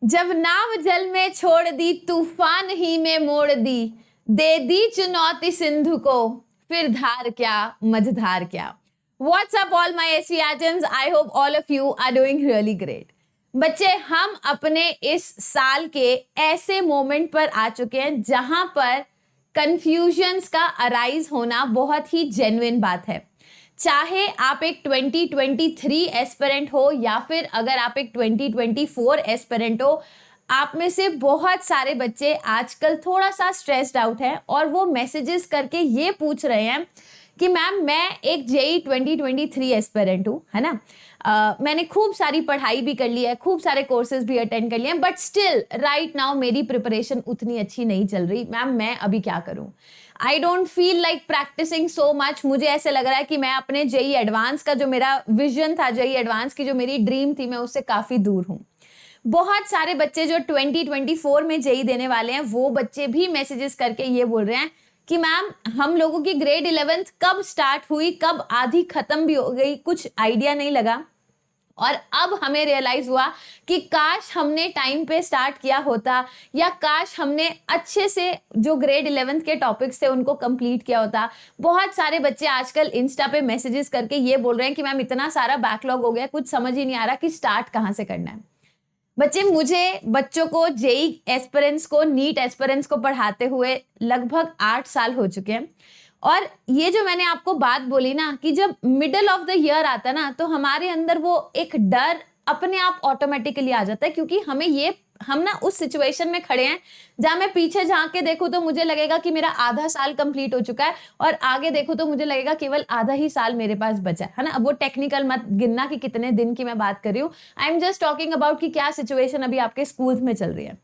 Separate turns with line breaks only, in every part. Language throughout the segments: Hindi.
जब नाव जल में छोड़ दी, तूफान ही में मोड़ दी, दे दी चुनौती सिंधु को, फिर धार क्या मझधार क्या। What's up all my SC atoms? I hope all of you are doing really great. बच्चे, हम अपने इस साल के ऐसे मोमेंट पर आ चुके हैं जहां पर कंफ्यूजन्स का अराइज होना बहुत ही जेन्युइन बात है। चाहे आप एक 2023 एस्पिरेंट हो या फिर अगर आप एक 2024 एस्पिरेंट हो, आप में से बहुत सारे बच्चे आजकल थोड़ा सा स्ट्रेस्ड आउट हैं और वो मैसेजेस करके ये पूछ रहे हैं कि मैम मैं एक जेई 2023 एस्पिरेंट हूँ, है ना। मैंने खूब सारी पढ़ाई भी कर ली है, खूब सारे कोर्सेज भी अटेंड कर लिए हैं, बट स्टिल राइट नाउ मेरी प्रिपरेशन उतनी अच्छी नहीं चल रही। मैम मैं अभी क्या करूँ? I don't feel like practising so much. मुझे ऐसे लग रहा है कि मैं अपने जेई एडवांस का जो मेरा विजन था, जेई एडवांस की जो मेरी ड्रीम थी, मैं उससे काफ़ी दूर हूँ। बहुत सारे बच्चे जो 2024 में जेई देने वाले हैं, वो बच्चे भी मैसेजेस करके ये बोल रहे हैं कि मैम हम लोगों की ग्रेड 11th कब स्टार्ट हुई, कब आधी खत्म भी हो गई, कुछ आइडिया नहीं लगा। और अब हमें रियलाइज हुआ कि काश हमने टाइम पे स्टार्ट किया होता, या काश हमने अच्छे से जो ग्रेड 11th के टॉपिक्स थे उनको कंप्लीट किया होता। बहुत सारे बच्चे आजकल इंस्टा पे मैसेजेस करके ये बोल रहे हैं कि मैम इतना सारा बैकलॉग हो गया, कुछ समझ ही नहीं आ रहा कि स्टार्ट कहाँ से करना है। बच्चे, मुझे बच्चों को जेई एस्पिरेंट्स को, नीट एस्पिरेंट्स को पढ़ाते हुए लगभग 8 साल हो चुके हैं। और ये जो मैंने आपको बात बोली ना कि जब मिडल ऑफ द ईयर आता ना, तो हमारे अंदर वो एक डर अपने आप ऑटोमेटिकली आ जाता है, क्योंकि हम ना उस सिचुएशन में खड़े हैं जहां मैं पीछे झांक के देखूं तो मुझे लगेगा कि मेरा आधा साल कंप्लीट हो चुका है, और आगे देखूं तो मुझे लगेगा केवल आधा ही साल मेरे पास बचा है ना। अब वो टेक्निकल मत गिनना कि कितने दिन की मैं बात कर रही हूँ। I am just talking about कि क्या सिचुएशन अभी आपके स्कूल्स में चल रही है।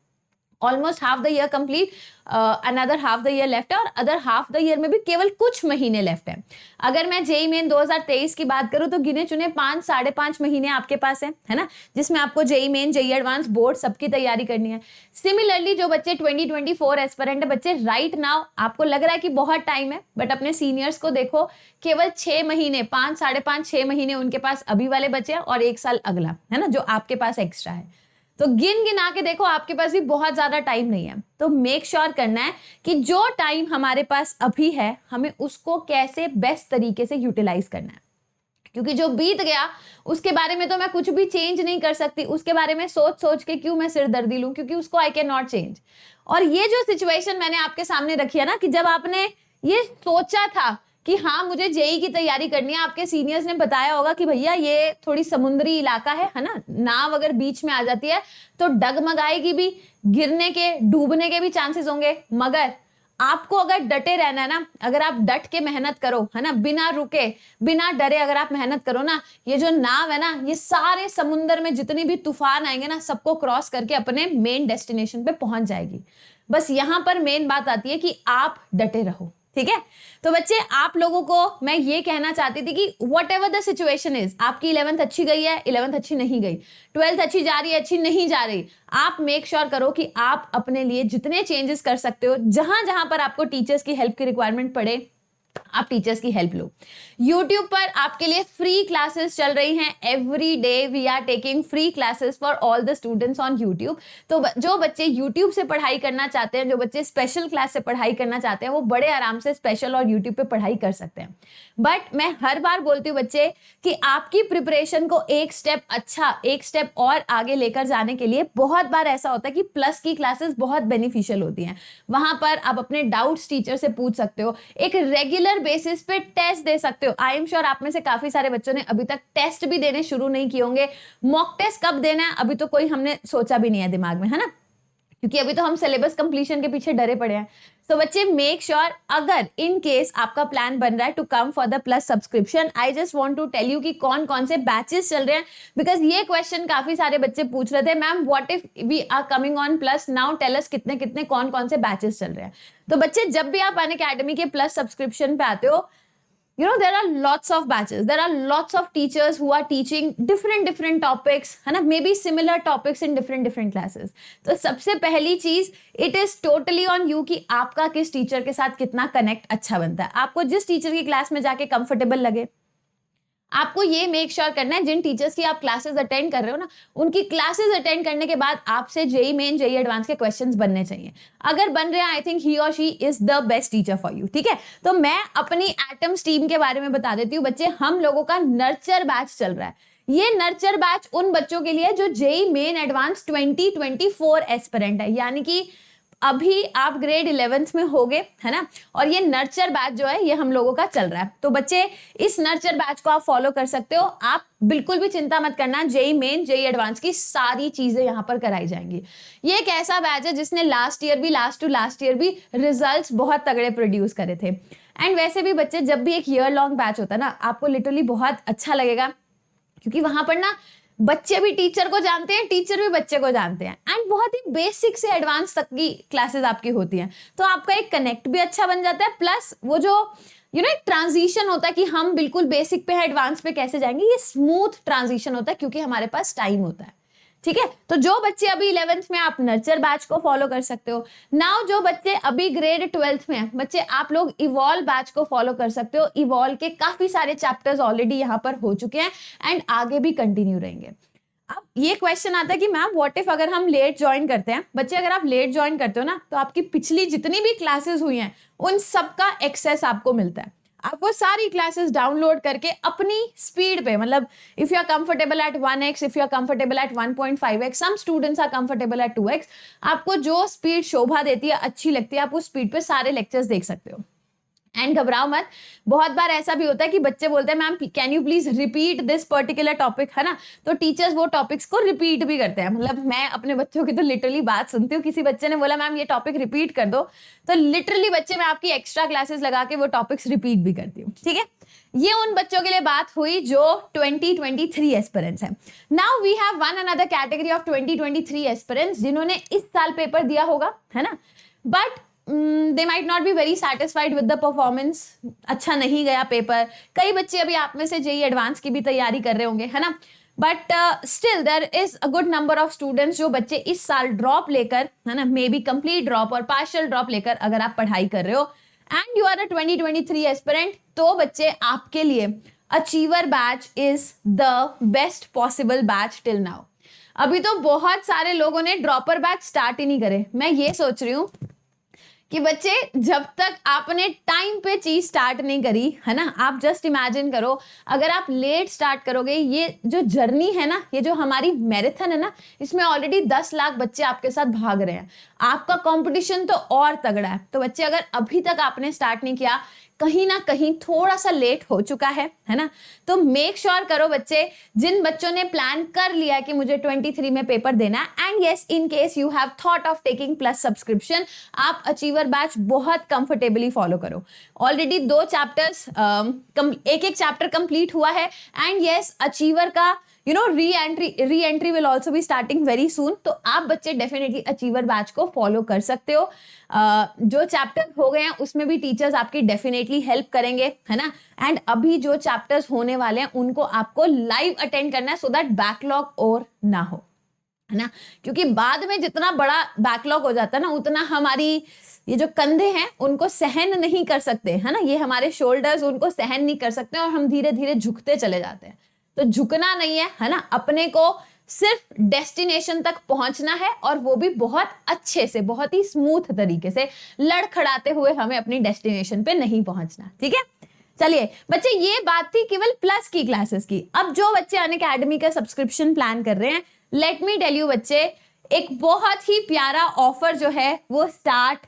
Almost half the year complete, another half the year left है, और अदर हाफ द ईयर में भी केवल कुछ महीने लेफ्ट है। अगर मैं जेई मेन 2023 की बात करूं तो गिने चुने 5-5.5 महीने आपके पास है ना, जिसमें आपको JEE main, JEE advanced, board सबकी तैयारी करनी है। सिमिलरली जो बच्चे 2024 एस्पिरेंट है, बच्चे राइट नाउ आपको लग रहा है कि बहुत टाइम है, बट अपने सीनियर्स को देखो, केवल 6 महीने, 5-5.5-6 महीने उनके पास अभी वाले बचे हैं, और 1 साल अगला, है ना, जो आपके पास एक्स्ट्रा है। तो गिन गिना के देखो, आपके पास भी बहुत ज्यादा टाइम नहीं है। तो मेक श्योर करना है कि जो टाइम हमारे पास अभी है, हमें उसको कैसे बेस्ट तरीके से यूटिलाइज करना है, क्योंकि जो बीत गया उसके बारे में तो मैं कुछ भी चेंज नहीं कर सकती। उसके बारे में सोच सोच के क्यों मैं सिरदर्दी लूं, क्योंकि उसको आई कैन नॉट चेंज। और ये जो सिचुएशन मैंने आपके सामने रखी है ना, कि जब आपने ये सोचा था कि हाँ मुझे जेई की तैयारी करनी है, आपके सीनियर्स ने बताया होगा कि भैया ये थोड़ी समुद्री इलाका है ना, नाव अगर बीच में आ जाती है तो डगमगाएगी भी, गिरने के, डूबने के भी चांसेस होंगे। मगर आपको अगर डटे रहना है ना, अगर आप डट के मेहनत करो, है ना, बिना रुके बिना डरे अगर आप मेहनत करो ना, ये जो नाव है ना, ये सारे समुंदर में जितनी भी तूफान आएंगे ना, सबको क्रॉस करके अपने मेन डेस्टिनेशन पे पहुंच जाएगी। बस यहां पर मेन बात आती है कि आप डटे रहो, ठीक है। तो बच्चे, आप लोगों को मैं ये कहना चाहती थी कि what ever the situation is, आपकी 11th अच्छी गई है, 11th अच्छी नहीं गई, 12th अच्छी जा रही है, अच्छी नहीं जा रही, आप मेक श्योर करो कि आप अपने लिए जितने चेंजेस कर सकते हो, जहां जहां पर आपको टीचर्स की हेल्प की रिक्वायरमेंट पड़े, आप टीचर्स की हेल्प लो। YouTube पर आपके लिए फ्री क्लासेस चल रही हैं। Every day we are taking free classes for all the students on YouTube। तो जो बच्चे YouTube से पढ़ाई करना चाहते हैं, जो बच्चे स्पेशल क्लास से पढ़ाई करना चाहते हैं, वो बड़े आराम से स्पेशल और YouTube पे पढ़ाई कर सकते हैं। बट मैं हर बार बोलती हूँ बच्चे कि आपकी प्रिपरेशन को एक स्टेप और आगे लेकर जाने के लिए बहुत बार ऐसा होता है कि प्लस की क्लासेस बहुत बेनिफिशियल होती हैं। वहां पर आप अपने डाउट्स टीचर से पूछ सकते हो, एक रेगुलर बेसिस पे टेस्ट दे सकते हो। आई एम श्योर आप में से काफी सारे बच्चों ने अभी तक टेस्ट भी देने शुरू नहीं किए होंगे। मॉक टेस्ट कब देना है अभी तो कोई हमने सोचा भी नहीं है दिमाग में, है ना, क्योंकि अभी तो हम सिलेबस कंप्लीशन के पीछे डरे पड़े हैं। तो बच्चे, मेक श्योर अगर इन केस आपका प्लान बन रहा है to come for the plus subscription, I just want to tell you कि कौन कौन से बैचेस चल रहे हैं, बिकॉज ये क्वेश्चन काफी सारे बच्चे पूछ रहे थे, ma'am what if we are coming on plus now, tell us कितने कितने कौन कौन से बैचेस चल रहे हैं। तो बच्चे, जब भी आप अनअकैडमी के प्लस सब्सक्रिप्शन पे आते हो, there are lots of batches, there are lots of teachers who are teaching different topics, है ना, maybe similar topics in different classes। तो सबसे पहली चीज, it is totally on you कि आपका किस टीचर के साथ कितना कनेक्ट अच्छा बनता है। आपको जिस टीचर की क्लास में जाके कंफर्टेबल लगे, आपको ये मेक श्योर करना है जिन टीचर्स की आप क्लासेस अटेंड कर रहे हो ना, उनकी क्लासेस अटेंड करने के बाद आपसे जेई मेन जेई एडवांस के क्वेश्चंस बनने चाहिए। अगर बन रहे हैं, आई थिंक ही और she is the best teacher for you. ठीक है, तो मैं अपनी एटम्स टीम के बारे में बता देती हूँ बच्चे। हम लोगों का नर्चर बैच चल रहा है। ये नर्चर बैच उन बच्चों के लिए जो जेई मेन एडवांस 2024 एस्पिरेंट है, यानी कि अभी आप ग्रेड 11th में होगे, है ना। और ये नर्चर बैच जो है ये हम लोगों का चल रहा है। तो बच्चे इस नर्चर बैच को आप फॉलो कर सकते हो। आप बिल्कुल भी चिंता मत करना, जेई मेन जेई एडवांस की सारी चीजें यहाँ पर कराई जाएंगी। ये एक ऐसा बैच है जिसने लास्ट लास्ट ईयर भी रिजल्ट्स बहुत तगड़े प्रोड्यूस करे थे। एंड वैसे भी बच्चे, जब भी एक ईयर लॉन्ग बैच होता है ना, आपको लिटरली बहुत अच्छा लगेगा, क्योंकि वहां पर ना बच्चे भी टीचर को जानते हैं, टीचर भी बच्चे को जानते हैं, एंड बहुत ही बेसिक से एडवांस तक की क्लासेस आपकी होती हैं। तो आपका एक कनेक्ट भी अच्छा बन जाता है, प्लस वो जो एक ट्रांजिशन होता है कि हम बिल्कुल बेसिक पे है एडवांस पे कैसे जाएंगे, ये स्मूथ ट्रांजिशन होता है क्योंकि हमारे पास टाइम होता है। ठीक है, तो जो बच्चे अभी 11th में, आप नर्चर बैच को फॉलो कर सकते हो। नाउ जो बच्चे अभी ग्रेड 12th में हैं, बच्चे आप लोग इवॉल्व बैच को फॉलो कर सकते हो। इवॉल्व के काफी सारे चैप्टर्स ऑलरेडी यहाँ पर हो चुके हैं एंड आगे भी कंटिन्यू रहेंगे। अब ये क्वेश्चन आता है कि मैम व्हाट इफ अगर हम लेट ज्वाइन करते हैं। बच्चे, अगर आप लेट ज्वाइन करते हो ना, तो आपकी पिछली जितनी भी क्लासेस हुई हैं उन सबका एक्सेस आपको मिलता है। आप वो सारी क्लासेस डाउनलोड करके अपनी स्पीड पे, मतलब if you are comfortable at 1x, if you are comfortable at 1.5x, some students are comfortable at 2x, आपको जो स्पीड शोभा देती है, अच्छी लगती है, आप उस स्पीड पे सारे लेक्चर्स देख सकते हो। एंड घबराओ मत, बहुत बार ऐसा भी होता है कि बच्चे बोलते हैं ma'am can you please repeat this particular topic, है ना। तो टीचर्स वो टॉपिक्स को रिपीट भी करते हैं। मतलब मैं अपने बच्चों की तो लिटरली बात सुनती हूँ, किसी बच्चे ने बोला मैम ये टॉपिक रिपीट कर दो, तो लिटरली बच्चे मैं आपकी एक्स्ट्रा क्लासेस लगा के वो टॉपिक्स रिपीट भी करती हूँ। ठीक है, ये उन बच्चों के लिए बात हुई जो 2023 एस्पिरेंट्स हैं। Now we have one another category of 2023 aspirants जिन्होंने इस साल पेपर दिया होगा, है ना, but they might not be very satisfied with the performance। अच्छा नहीं गया पेपर। कई बच्चे अभी आप में से जेई एडवांस की भी तैयारी कर रहे होंगे, है ना, but still there is a good number of students जो बच्चे इस साल ड्रॉप लेकर, है ना, मे बी कंप्लीट ड्रॉप और पार्शियल ड्रॉप लेकर अगर आप पढ़ाई कर रहे हो and you are a 2023 aspirant, तो बच्चे आपके लिए achiever batch is the best possible batch till now. अभी तो बहुत सारे लोगों ने ड्रॉपर बैच स्टार्ट ही नहीं करे। मैं ये सोच रही हूँ कि बच्चे, जब तक आपने टाइम पे चीज स्टार्ट नहीं करी, है ना, आप जस्ट इमेजिन करो अगर आप लेट स्टार्ट करोगे। ये जो जर्नी है ना, ये जो हमारी मैराथन है ना, इसमें ऑलरेडी 10 लाख बच्चे आपके साथ भाग रहे हैं। आपका कंपटीशन तो और तगड़ा है। तो बच्चे, अगर अभी तक आपने स्टार्ट नहीं किया, कहीं ना कहीं थोड़ा सा लेट हो चुका है ना, तो मेक श्योर करो बच्चे, जिन बच्चों ने प्लान कर लिया कि मुझे 23 में पेपर देना है, and yes in case you have thought of taking plus subscription, आप अचीवर बैच बहुत कंफर्टेबली फॉलो करो। ऑलरेडी 2 चैप्टर्स, एक चैप्टर कंप्लीट हुआ है एंड यस अचीवर का re entry will also be starting very soon. तो आप बच्चे डेफिनेटली अचीवर बैच को फॉलो कर सकते हो। जो चैप्टर हो गए हैं उसमें भी टीचर्स आपकी डेफिनेटली हेल्प करेंगे, है ना। एंड अभी जो चैप्टर्स होने वाले हैं उनको आपको लाइव अटेंड करना है, सो दैट बैकलॉग और ना हो, है ना, क्योंकि बाद में जितना बड़ा बैकलॉग हो जाता है ना, उतना हमारी ये जो कंधे हैं उनको सहन नहीं कर सकते, है ना, ये हमारे शोल्डर्स उनको सहन नहीं कर सकते और हम धीरे धीरे झुकते चले जाते हैं। तो झुकना नहीं है ना, अपने को सिर्फ डेस्टिनेशन तक पहुंचना है, और वो भी बहुत अच्छे से, बहुत ही स्मूथ तरीके से, लड़खड़ाते हुए हमें अपनी डेस्टिनेशन पे नहीं पहुंचना। ठीक है, चलिए बच्चे, ये बात थी केवल प्लस की क्लासेस की। अब जो बच्चे अनअकैडमी का सब्सक्रिप्शन प्लान कर रहे हैं, लेट मी टेल यू बच्चे, एक बहुत ही प्यारा ऑफर जो है वो स्टार्ट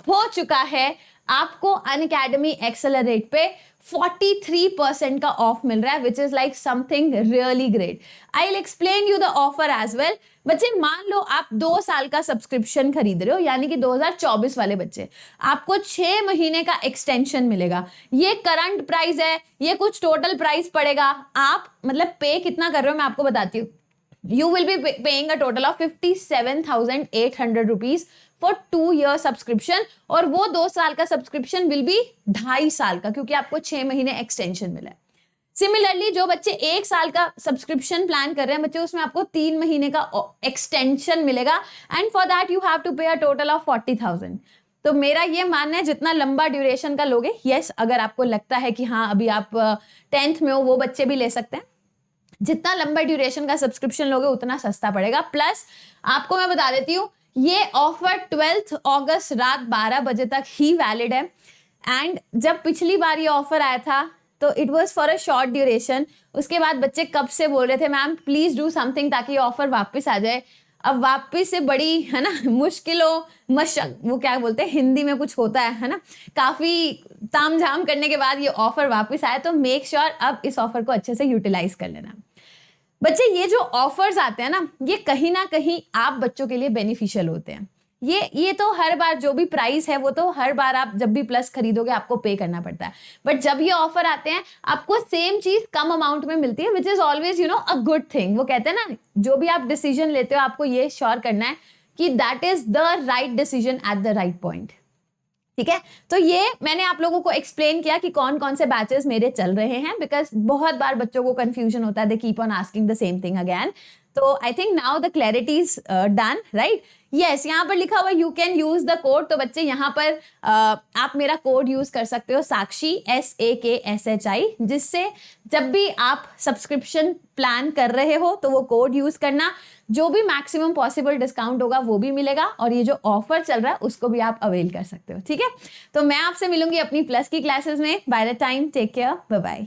हो चुका है। आपको अनअकैडमी एक्सेलरेट पे 43% का ऑफ मिल रहा है, which is like something really great. I will explain you the offer as well. बच्चे, मान लो आप 2 साल का सब्सक्रिप्शन खरीद रहे हो, यानी कि 2024 वाले बच्चे, आपको 6 महीने का एक्सटेंशन मिलेगा। ये करंट प्राइस है, ये कुछ टोटल प्राइस पड़ेगा। आप मतलब पे कितना कर रहे हो मैं आपको बताती हूँ। You will be paying a total of 57,800 rupees for 2 year subscription, और वो 2 साल का सब्सक्रिप्शन विल बी 2.5 साल का, क्योंकि आपको 6 महीने एक्सटेंशन मिला है। सिमिलरली जो बच्चे 1 साल का सब्सक्रिप्शन प्लान कर रहे हैं बच्चे, उसमें आपको 3 महीने का एक्सटेंशन मिलेगा, and for that you have to pay a total of 40,000। तो मेरा ये मानना है जितना लंबा ड्यूरेशन का लोगे, यस अगर आपको लगता है कि हाँ अभी आप 10th में हो, वो बच्चे भी ले सकते हैं। जितना लंबा ड्यूरेशन का सब्सक्रिप्शन लोगे उतना सस्ता पड़ेगा। प्लस आपको मैं बता देती हूँ ये ऑफर 12 अगस्त रात 12 बजे तक ही वैलिड है। एंड जब पिछली बार ये ऑफर आया था तो it was for a short duration. उसके बाद बच्चे कब से बोल रहे थे मैम प्लीज डू समथिंग ताकि ये ऑफर वापस आ जाए। अब वापस से बड़ी है ना मुश्किलों वो क्या बोलते हैं हिंदी में कुछ होता है ना, काफी तामझाम करने के बाद ये ऑफर वापस आया। तो मेक श्योर अब इस ऑफर को अच्छे से यूटिलाइज कर लेना। बच्चे ये जो ऑफर्स आते हैं ना, ये कहीं ना कहीं आप बच्चों के लिए बेनिफिशियल होते हैं। ये तो हर बार जो भी प्राइस है वो तो हर बार आप जब भी प्लस खरीदोगे आपको पे करना पड़ता है। बट जब ये ऑफर आते हैं आपको सेम चीज कम अमाउंट में मिलती है, which is always a good thing. वो कहते हैं ना जो भी आप डिसीजन लेते हो आपको ये श्योर करना है कि that is the right decision at the right point. ठीक है, तो ये मैंने आप लोगों को एक्सप्लेन किया कि कौन कौन से बैचेस मेरे चल रहे हैं, बिकॉज बहुत बार बच्चों को कंफ्यूजन होता है, they keep on asking the same thing again. तो I think now the clarity is done, right. Yes, यहाँ पर लिखा हुआ you can use the code. तो बच्चे यहाँ पर आप मेरा कोड यूज कर सकते हो साक्षी SAKSHI, जिससे जब भी आप सब्सक्रिप्शन प्लान कर रहे हो तो वो कोड यूज करना, जो भी मैक्सिमम पॉसिबल डिस्काउंट होगा वो भी मिलेगा और ये जो ऑफर चल रहा है उसको भी आप अवेल कर सकते हो। ठीक है, तो मैं आपसे मिलूंगी अपनी प्लस की क्लासेस में। By the time take care, bye bye.